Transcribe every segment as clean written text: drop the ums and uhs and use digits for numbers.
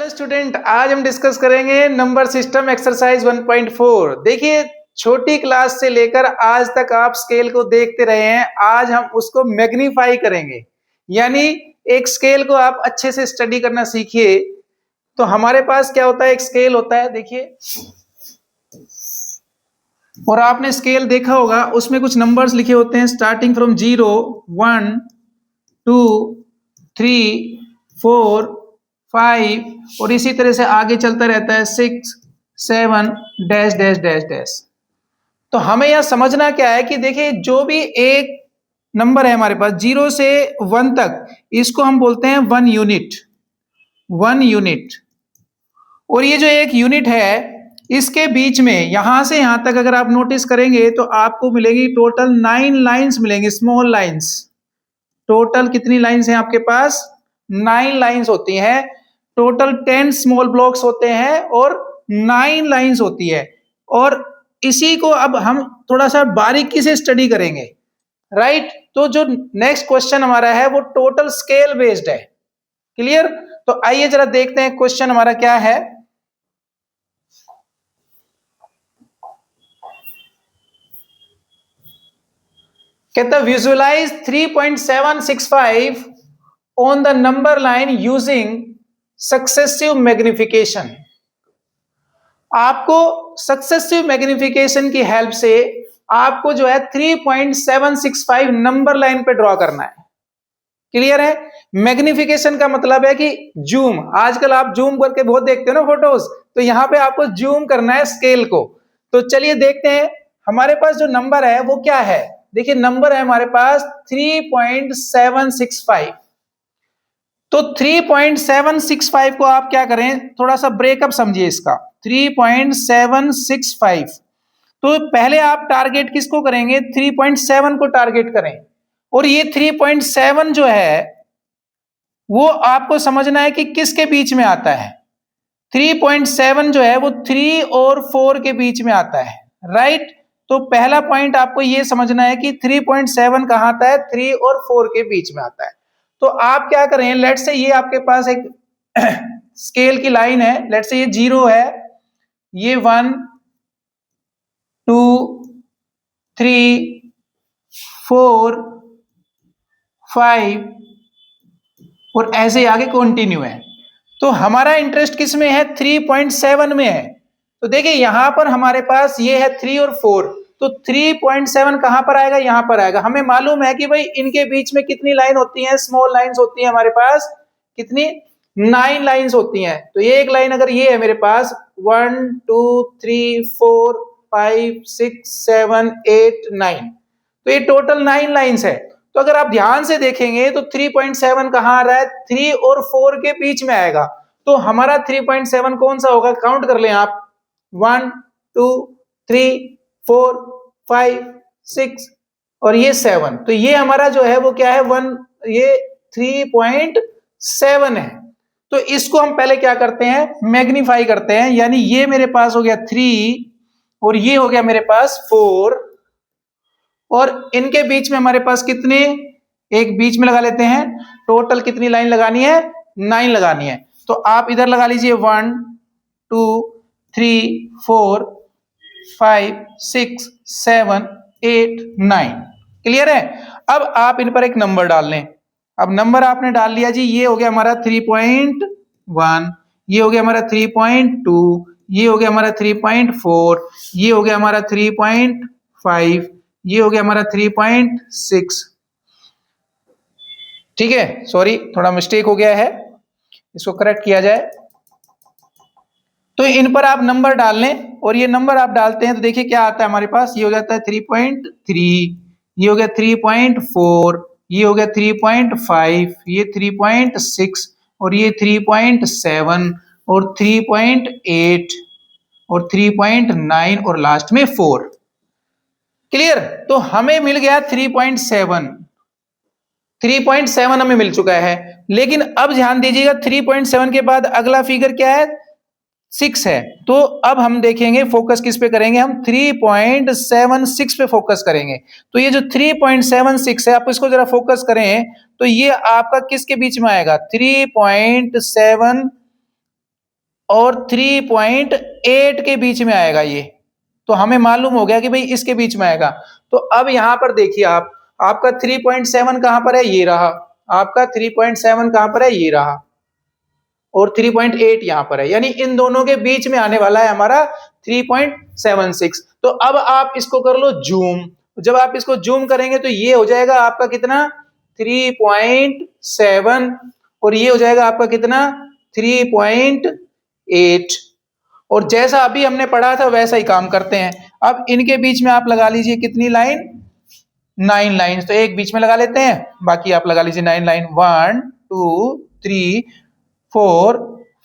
Hello student, आज हम discuss करेंगे नंबर सिस्टम एक्सरसाइज 1.4। देखिए, छोटी क्लास से लेकर आज तक आप स्केल को देखते रहे हैं। आज हम उसको मैग्नीफाई करेंगे, यानी एक स्केल को आप अच्छे से स्टडी करना सीखिए। तो हमारे पास क्या होता है, एक स्केल होता है, देखिए, और आपने स्केल देखा होगा, उसमें कुछ नंबर्स लिखे होते हैं स्टार्टिंग फ्रॉम 0, 1, 2, 3, 4, 5 और इसी तरह से आगे चलता रहता है 6, 7 डैश डैश डैश डैश। तो हमें यह समझना क्या है कि देखिए, जो भी एक नंबर है हमारे पास 0 से 1 तक, इसको हम बोलते हैं 1 यूनिट। 1 यूनिट। और ये जो एक यूनिट है, इसके बीच में यहां से यहां तक अगर आप नोटिस करेंगे तो आपको मिलेगी टोटल 9 लाइंस मिलेंगी, स्मॉल लाइंस। टोटल कितनी लाइंस हैं आपके पास? 9 लाइंस होती हैं। टोटल 10 स्मॉल ब्लॉक्स होते हैं और 9 लाइंस होती है। और इसी को अब हम थोड़ा सा बारीकी से स्टडी करेंगे, राइट? तो जो नेक्स्ट क्वेश्चन हमारा है वो टोटल स्केल बेस्ड है। क्लियर? तो आइए जरा देखते हैं क्वेश्चन हमारा क्या है। कहता visualise 3.765 on the number line using successive magnification. आपको सक्सेसिव मैग्निफिकेशन की हेल्प से आपको जो है 3.765 नंबर लाइन पे ड्रॉ करना है। क्लियर है? मैग्निफिकेशन का मतलब है कि जूम। आजकल आप जूम करके बहुत देखते हो ना फोटोज, तो यहां पे आपको जूम करना है स्केल को। तो चलिए देखते हैं हमारे पास जो नंबर है वो क्या है। देखिए, नंबर है हमारे पास 3.765। तो 3.765 को आप क्या करें, थोड़ा सा ब्रेकअप समझिए इसका। 3.765, तो पहले आप टारगेट किसको करेंगे? 3.7 को टारगेट करें। और ये 3.7 जो है वो आपको समझना है कि किसके बीच में आता है। 3.7 जो है वो 3 और 4 के बीच में आता है, राइट? तो पहला पॉइंट आपको ये समझना है कि 3.7 कहां आता है? 3 और 4 के बीच में आता है। तो आप क्या करें, लेट से ये आपके पास एक स्केल की लाइन है, लेट से ये 0 है, ये 1, 2, 3, 4, 5 और ऐसे आगे कंटिन्यू है। तो हमारा इंटरेस्ट किस में है? 3.7 में है। तो देखिए, यहां पर हमारे पास ये है 3 और 4, तो 3.7 कहां पर आएगा? यहां पर आएगा। हमें मालूम है कि भाई इनके बीच में कितनी लाइन होती है? स्मॉल लाइंस होती है हमारे पास। कितनी? 9 लाइंस होती हैं। तो ये एक लाइन अगर ये है मेरे पास 1, 2, 3, 4, 5, 6, 7, 8, 9, तो ये टोटल 9 लाइंस है। तो अगर आप ध्यान से देखेंगे तो 3.7 कहां आ रहा है? 3 और 4 के बीच में आएगा। तो हमारा 3.7 कौन सा होगा? काउंट कर लें आप। 1, 2, 3, 4, 5, 6 और ये 7। तो ये हमारा जो है वो क्या है? 1, ये 3.7 है। तो इसको हम पहले क्या करते हैं? मैग्नीफाई करते हैं। यानी ये मेरे पास हो गया 3 और ये हो गया मेरे पास 4, और इनके बीच में हमारे पास कितने? एक बीच में लगा लेते हैं। टोटल कितनी लाइन लगानी है? 9 लगानी है। तो आप इधर लगा लीजिए 1, 2, 3, 4, 5, 6, 7, 8, 9। क्लियर है? अब आप इन पर एक नंबर डाल लें। अब नंबर आपने डाल लिया जी, ये हो गया हमारा 3.1, ये हो गया हमारा 3.2, ये हो गया हमारा 3.4, ये हो गया हमारा 3.5, ये हो गया हमारा 3.6। ठीक है, सॉरी थोड़ा मिस्टेक हो गया है, इसको करेक्ट किया जाए। तो इन पर आप नंबर डाल लें, और ये नंबर आप डालते हैं तो देखिए क्या आता है हमारे पास। ये हो जाता है 3.3, ये हो गया 3.4, ये हो गया 3.5, ये 3.6 और ये 3.7 और 3.8 और 3.9 और लास्ट में 4। क्लियर? तो हमें मिल गया 3.7। 3.7 हमें मिल चुका है। लेकिन अब ध्यान दीजिएगा, 3.7 के बाद अगला फिगर क्या है? 6 है। तो अब हम देखेंगे, फोकस किस पे करेंगे? हम 3.76 पे फोकस करेंगे। तो ये जो 3.76 है, आप इसको जरा फोकस करें तो ये आपका किसके बीच में आएगा? 3.7 और 3.8 के बीच में आएगा ये। तो हमें मालूम हो गया कि भाई इसके बीच में आएगा। तो अब यहां पर देखिए आपका 3.7 कहां पर है, ये रहा। आपका 3.7 कहां पर है, ये रहा। और 3.8 यहां पर है, यानी इन दोनों के बीच में आने वाला है हमारा 3.76। तो अब आप इसको कर लो जूम। जब आप इसको जूम करेंगे तो ये हो जाएगा आपका कितना, 3.7, और ये हो जाएगा आपका कितना, 3.8। और जैसा अभी हमने पढ़ा था वैसा ही काम करते हैं। अब इनके बीच में आप लगा लीजिए कितनी लाइन, 9 लाइन। तो एक बीच में लगा लेते हैं, बाकी आप लगा लीजिए 9 लाइन। 1 2 3 4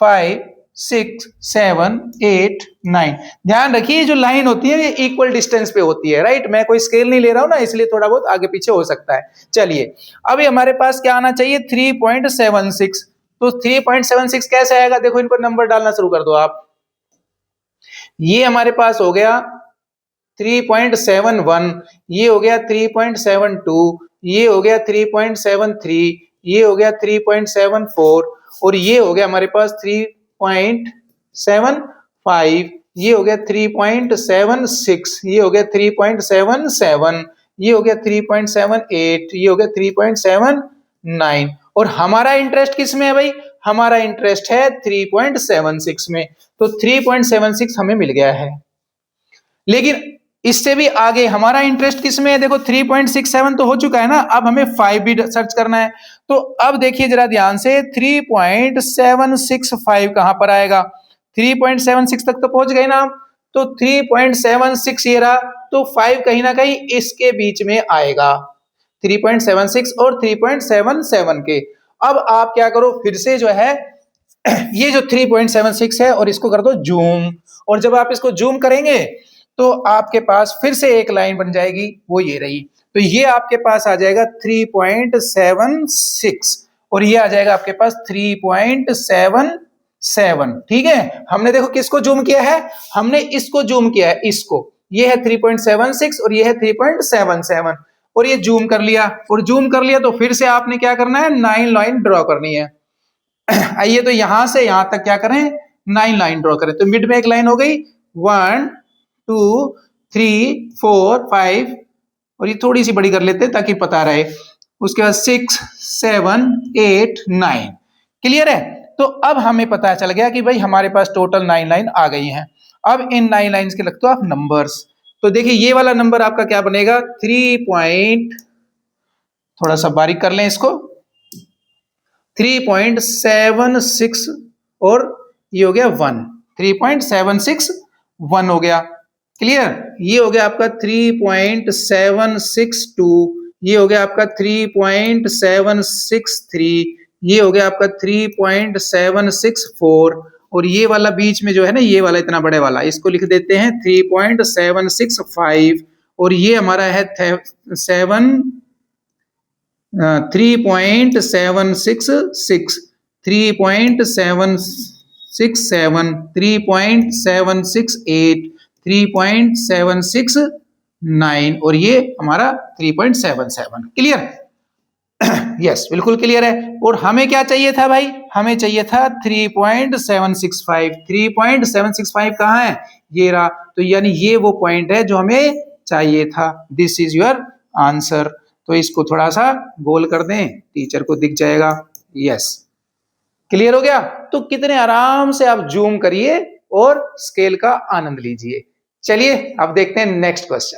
5 6 7 8 9। ध्यान रखिए जो लाइन होती है ये इक्वल डिस्टेंस पे होती है, राइट। मैं कोई स्केल नहीं ले रहा हूं ना, इसलिए थोड़ा बहुत आगे पीछे हो सकता है। चलिए अभी हमारे पास क्या आना चाहिए, 3.76। तो 3.76 कैसे आएगा, देखो इन पर नंबर डालना शुरू कर दो आप। ये हमारे पास हो गया 3.71, ये हो गया 3.72, ये हो गया 3.73, ये हो गया 3.74, और ये हो गया हमारे पास 3.75, ये हो गया 3.76, ये हो गया 3.77, ये हो गया 3.78, ये हो गया 3.79। और हमारा इंटरेस्ट किस में है भाई, हमारा इंटरेस्ट है 3.76 में। तो 3.76 हमें मिल गया है। लेकिन इससे भी आगे हमारा इंटरेस्ट किस में है, देखो 3.67 तो हो चुका है ना, अब हमें 5 भी सर्च करना है। तो अब देखिए जरा ध्यान से, 3.765 कहां पर आएगा, 3.76 तक तो पहुंच गए ना आप। तो 3.76 ये रहा, तो 5 कहीं ना कहीं इसके बीच में आएगा, 3.76 और 3.77 के। अब आप क्या करो, फिर से जो है ये जो 3.76 है और इसको कर दो जूम। और जब आप इसको जूम करेंगे तो आपके पास फिर से एक लाइन बन जाएगी, वो ये रही। तो ये आपके पास आ जाएगा 3.76, और ये आ जाएगा आपके पास 3.77। ठीक है, हमने देखो किसको जूम किया है, हमने इसको जूम किया है, इसको। ये है 3.76 और ये है 3.77, और ये जूम कर लिया। और जूम कर लिया तो फिर से आपने क्या करना है, 9 लाइन ड्रॉ करनी है। आइए तो यहां से यहां तक क्या करें, 9 लाइन ड्रॉ करें। तो मिड में एक लाइन हो गई, 1 2 3 4 5, और ये थोड़ी सी बड़ी कर लेते हैं ताकि पता रहे। उसके बाद 6 7 8 9। क्लियर है। तो अब हमें पता चल गया कि भाई हमारे पास टोटल 9 लाइन आ गई हैं। अब इन 9 लाइंस के लगते हो आप नंबर्स। तो देखिए ये वाला नंबर आपका क्या बनेगा, 3 पॉइंट, थोड़ा सा बारीक कर लें इसको, 3.76, और ये हो गया 1, 3.761 हो गया। क्लियर, ये हो गया आपका 3.762, ये हो गया आपका 3.763, ये हो गया आपका 3.764, और ये वाला बीच में जो है ना, ये वाला इतना बड़े वाला, इसको लिख देते हैं 3.765, और ये हमारा है 3.766, 3.767, 3.768, 3.769, और ये हमारा 3.77। क्लियर, यस बिल्कुल क्लियर है। और हमें क्या चाहिए था भाई, हमें चाहिए था 3.765। 3.765 कहाँ है, ये रहा। तो यानी ये वो पॉइंट है जो हमें चाहिए था। This is your answer. तो इसको थोड़ा सा गोल कर दें, टीचर को दिख जाएगा। यस, क्लियर हो गया। तो कितने आराम से आप जूम करिए और स्केल का आनंद लीजिए। चलिए अब देखते हैं नेक्स्ट क्वेश्चन।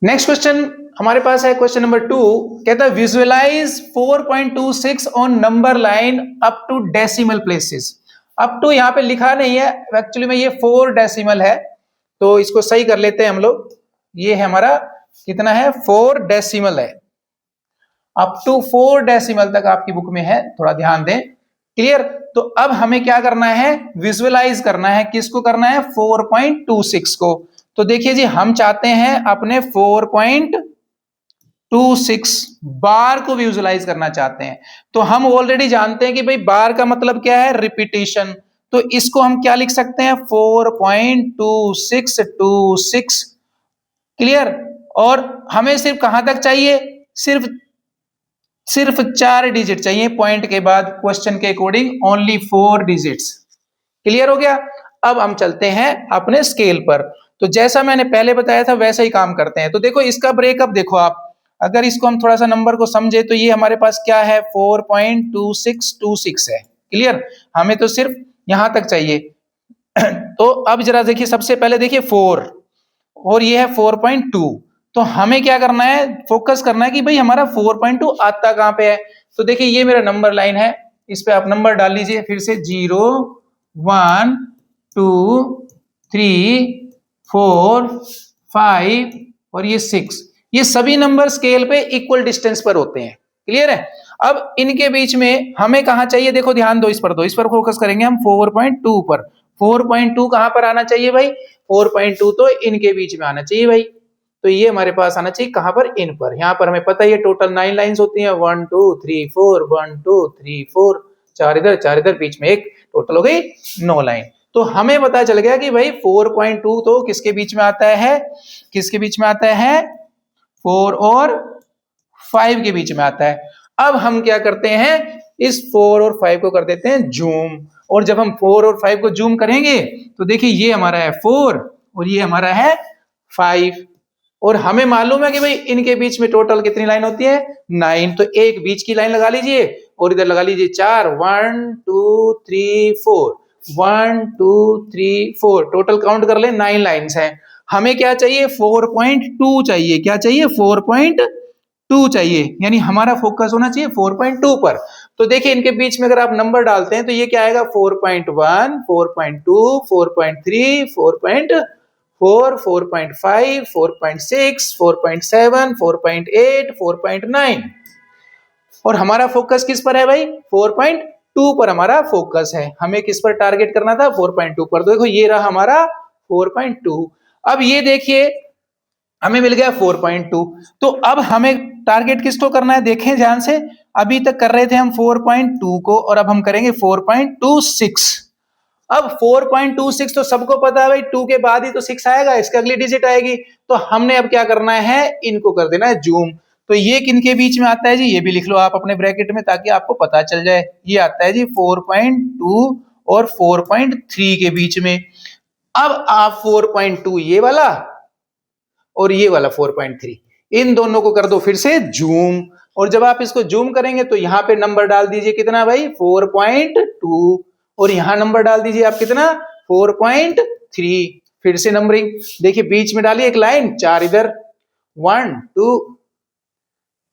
नेक्स्ट क्वेश्चन हमारे पास है क्वेश्चन नंबर 2। कहता है visualise 4.26 on number line up to decimal places. Up to यहां पे लिखा नहीं है, एक्चुअली में ये 4 डेसिमल है, तो इसको सही कर लेते हैं हम लोग। ये है हमारा कितना है, 4 डेसिमल है। अप टू 4 डेसिमल तक आपकी बुक में है, थोड़ा ध्यान दें। क्लियर। तो अब हमें क्या करना है, विजुअलाइज करना है। किसको करना है, 4.26 को। तो देखिए जी, हम चाहते हैं अपने 4.26 बार को विजुअलाइज करना चाहते हैं। तो हम ऑलरेडी जानते हैं कि भाई बार का मतलब क्या है, रिपीटिशन। तो इसको हम क्या लिख सकते हैं, 4.2626। क्लियर। और हमें सिर्फ कहां तक चाहिए, सिर्फ सिर्फ 4 डिजिट चाहिए पॉइंट के बाद, क्वेश्चन के अकॉर्डिंग ओनली 4 डिजिट्स। क्लियर हो गया। अब हम चलते हैं अपने स्केल पर। तो जैसा मैंने पहले बताया था वैसा ही काम करते हैं। तो देखो इसका ब्रेकअप देखो आप, अगर इसको हम थोड़ा सा नंबर को समझे तो ये हमारे पास क्या है, 4.2626 है। क्लियर, हमें तो सिर्फ यहां तक चाहिए। तो अब जरा देखिए, सबसे पहले देखिए 4 और ये है 4.2। तो हमें क्या करना है, फोकस करना है कि भाई हमारा 4.2 आता कहां पे है। तो देखिए ये मेरा नंबर लाइन है, इस पे आप नंबर डाल लीजिए फिर से, 0 1 2 3 4 5 और ये 6। ये सभी नंबर स्केल पे इक्वल डिस्टेंस पर होते हैं। क्लियर है। अब इनके बीच में हमें कहां चाहिए, देखो ध्यान दो, इस पर फोकस करेंगे हम 4.2 पर। 4.2 कहां पर आना चाहिए भाई, 4.2 तो इनके बीच में आना चाहिए भाई। तो ये हमारे पास आना चाहिए कहां पर, इन पर। यहां पर हमें पता है ये टोटल 9 लाइंस होती हैं, 1 2 3 4 1 2 3 4, 4 इधर बीच में एक, टोटल हो गई 9 लाइन। तो हमें पता चल गया कि भाई 4.2 तो किसके बीच में आता है, किसके बीच में आता है, 4 और 5 के बीच में आता है। अब हम क्या करते हैं, इस 4 और 5 को कर देते हैं जूम। और जब हम 4 और 5 को जूम करेंगे तो देखिए ये हमारा है 4 और ये हमारा है 5। और हमें मालूम है कि भाई इनके बीच में टोटल कितनी लाइन होती है, 9। तो एक बीच की लाइन लगा लीजिए और इधर लगा लीजिए 4, 1 2 3 4, 1 2 3 4, टोटल काउंट कर ले 9 लाइन्स हैं। हमें क्या चाहिए, 4.2 चाहिए। क्या चाहिए, 4.2 चाहिए, यानी हमारा फोकस होना चाहिए 4.2 पर। तो देखिए इनके बीच में अगर आप नंबर डालते हैं तो ये क्या आएगा, 4.1 4.2 4.3 4.4 4.5 4.6 4.7 4.8 4.9। और हमारा फोकस किस पर है भाई, 4.2 पर हमारा फोकस है। हमें किस पर टारगेट करना था, 4.2 पर। तो देखो ये रहा हमारा 4.2। अब ये देखिए हमें मिल गया 4.2। तो अब हमें टारगेट किसको करना है, देखें ध्यान से। अभी तक कर रहे थे हम 4.2 को और अब हम करेंगे 4.26। अब 4.26 तो सबको पता है भाई, 2 के बाद ही तो 6 आएगा, इसके अगली डिजिट आएगी। तो हमने अब क्या करना है, इनको कर देना है जूम। तो ये किनके बीच में आता है जी, ये भी लिख लो आप अपने ब्रैकेट में ताकि आपको पता चल जाए। ये आता है जी 4.2 और 4.3 के बीच में। अब आप 4.2 ये वाला और ये वाला 4.3, इन दोनों को कर दो फिर से जूम। और जब आप इसको जूम करेंगे तो यहां पे नंबर डाल दीजिए कितना भाई, 4.2, और यहां नंबर डाल दीजिए आप कितना, 4.3। फिर से नंबरिंग देखिए, बीच में डालिए एक लाइन, 4 इधर, 1 2,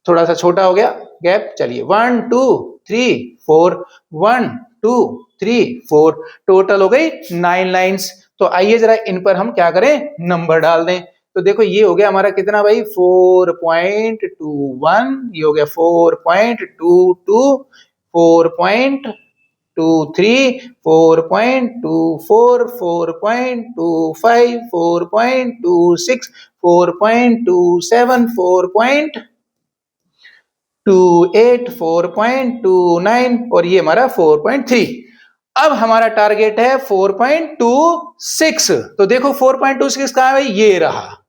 थोड़ा सा छोटा हो गया गैप, चलिए 1 2 3 4 1 2 3 4, टोटल हो गई 9 लाइंस। तो आइए जरा इन पर हम क्या करें, नंबर डाल दें। तो देखो ये हो गया हमारा कितना भाई, 4.21, ये हो गया 4.22, 4.23, 4.24, 4.25, 4.26, 4.27, 4.28, 4.29 और ये हमारा 4.3। अब हमारा टारगेट है 4.26। तो देखो 4.26 कहां है भाई, ये रहा,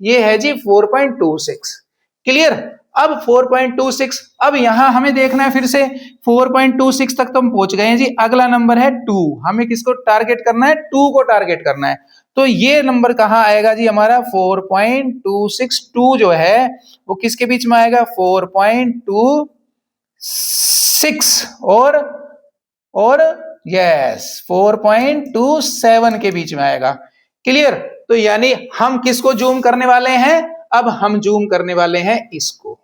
ये है जी 4.26। क्लियर। अब 4.26, अब यहां हमें देखना है फिर से, 4.26 तक तो हम पहुंच गए हैं जी। अगला नंबर है 2, हमें किसको टारगेट करना है, 2 को टारगेट करना है। तो ये नंबर कहां आएगा जी हमारा, 4.262 जो है वो किसके बीच में आएगा, 4.26 और यस 4.27 के बीच में आएगा। क्लियर। तो यानी हम किसको जूम करने वाले हैं, अब हम जूम करने वाले हैं इसको।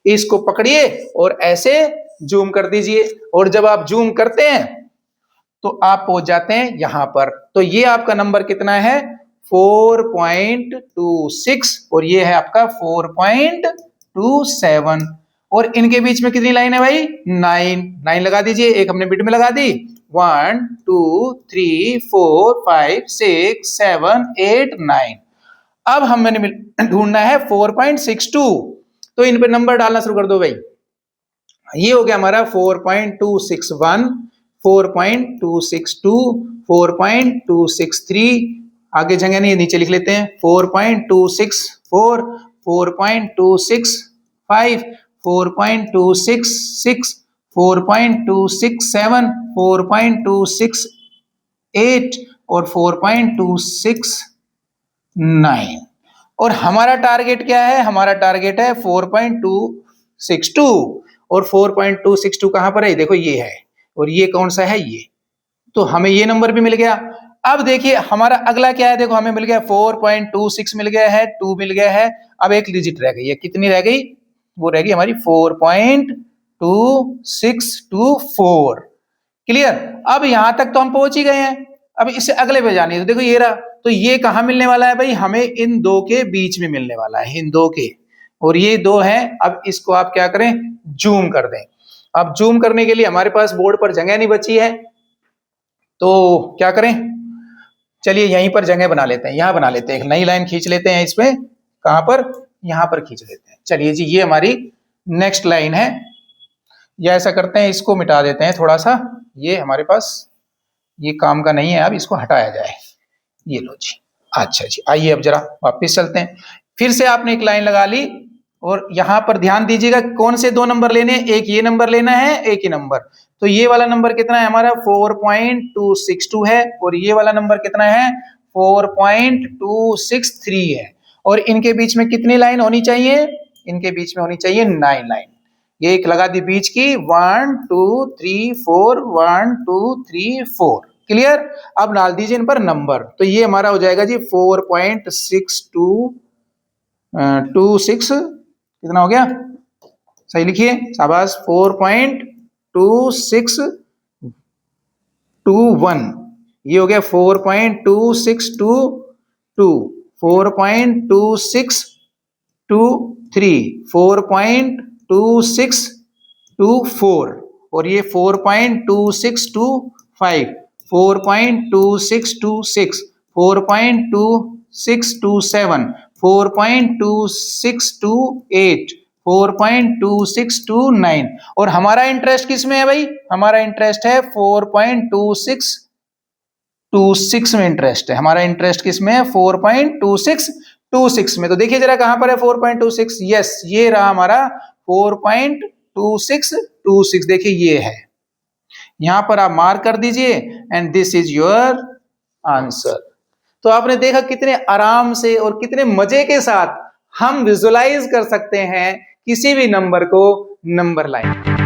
इसको पकड़िए और ऐसे जूम कर दीजिए, और जब आप जूम करते हैं तो आप पहुंच जाते हैं यहां पर। तो ये आपका नंबर कितना है, 4.26 और ये है आपका 4.27। और इनके बीच में कितनी लाइन है भाई, 9 लगा दीजिए, एक हमने बिट में लगा दी, 1 2 3 4 5 6 7 8 9। अब हमने ढूंढना है 4.62। तो इन पे नंबर डालना शुरू कर दो भाई। ये हो गया हमारा 4.261, 4.262, 4.263, आगे जगह नहीं, नीचे लिख लेते हैं, 4.264, 4.265, 4.266, 4.267, 4.268 और 4.269। और हमारा टारगेट क्या है? हमारा टारगेट है 4.262 और 4.262 कहां पर है? देखो ये है, और ये कौन सा है? ये। तो हमें ये नंबर भी मिल गया। अब देखिए हमारा अगला क्या है? देखो हमें मिल गया 4.26 मिल गया है, 2 मिल गया है। अब एक डिजिट रह गई है, कितनी रह गई? वो रह गई हमारी 4.2624। क्लियर? अब यहां तक तो हम पहुंच ही गए हैं। अब इससे अगले पे जानी है, तो देखो ये रहा। तो ये कहां मिलने वाला है भाई? हमें इन दो के बीच में मिलने वाला है, इन दो के। और ये दो है। अब इसको आप क्या करें? जूम कर दें। अब जूम करने के लिए हमारे पास बोर्ड पर जगह नहीं बची है, तो क्या करें? चलिए यहीं पर जगह बना लेते हैं, यहां बना लेते हैं, एक नई लाइन खींच लेते हैं इसमें। कहां पर? यहां पर खींच लेते हैं। चलिए जी, ये हमारी नेक्स्ट लाइन है। या ऐसा करते हैं, इसको मिटा देते हैं थोड़ा सा, ये हमारे पास ये काम का नहीं है, अब इसको हटाया जाए। ये लो जी। अच्छा जी, आइए अब जरा वापस चलते हैं। फिर से आपने एक लाइन लगा ली, और यहां पर ध्यान दीजिएगा कौन से दो नंबर लेने हैं? एक ये नंबर लेना है, एक ही नंबर। तो ये वाला नंबर कितना है हमारा? 4.262 है, और ये वाला नंबर कितना है? 4.263 है। और इनके बीच में कितनी लाइन होनी चाहिए? इनके बीच में होनी चाहिए 9 लाइन। ये एक लगा दी बीच की, 1 2 3 4, 1 2 3 4। क्लियर? अब डाल दीजिए इन पर नंबर। तो ये हमारा हो जाएगा जी 4.6226। कितना हो गया? सही लिखिए, शाबाश। 4.2621। ये हो गया 4.2622, 4.2623, 4.2624, और ये 4.2625, 4.2626, 4.2627, 4.2628, 4.2629। और हमारा इंटरेस्ट किस में है भाई? हमारा इंटरेस्ट है 4.2626 में इंटरेस्ट है। हमारा इंटरेस्ट किस में है? 4.2626 में। तो देखिए जरा कहां पर है 4.26? यस, ये रहा हमारा 4.2626। देखिए ये है, यहां पर आप मार्क कर दीजिए, and this is your answer. तो आपने देखा कितने आराम से और कितने मजे के साथ हम विजुलाइज कर सकते हैं किसी भी नंबर को नंबर लाइन।